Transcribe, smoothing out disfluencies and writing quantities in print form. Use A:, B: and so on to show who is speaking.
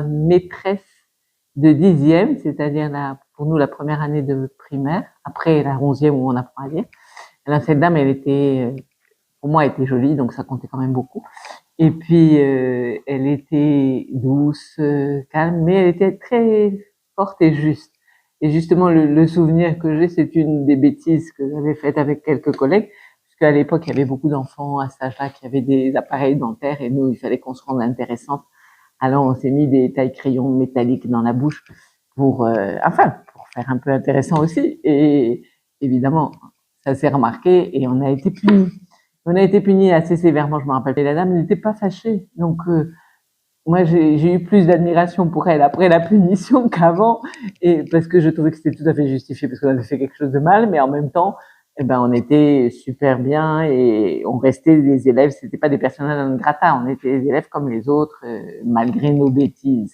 A: maîtresse de 10e, c'est-à-dire pour nous la première année de primaire, après la 11e où on apprend à lire. Alors cette dame, elle était, pour moi, elle était jolie, donc ça comptait quand même beaucoup. Et puis, elle était douce, calme, mais elle était très forte et juste. Et justement, le souvenir que j'ai, c'est une des bêtises que j'avais faites avec quelques collègues, puisqu'à l'époque, il y avait beaucoup d'enfants à cet âge-là qui avaient des appareils dentaires, et nous, il fallait qu'on se rende intéressante. Alors, on s'est mis des tailles-crayons métalliques dans la bouche pour faire un peu intéressant aussi. Et évidemment, ça s'est remarqué et on a été punis. On a été punis assez sévèrement, je me rappelle. Et la dame n'était pas fâchée. Donc, moi, j'ai eu plus d'admiration pour elle après la punition qu'avant, et parce que je trouvais que c'était tout à fait justifié, parce qu'on avait fait quelque chose de mal, mais en même temps, eh ben, on était super bien et on restait des élèves. C'était pas des personnages non grata, on était des élèves comme les autres, malgré nos bêtises.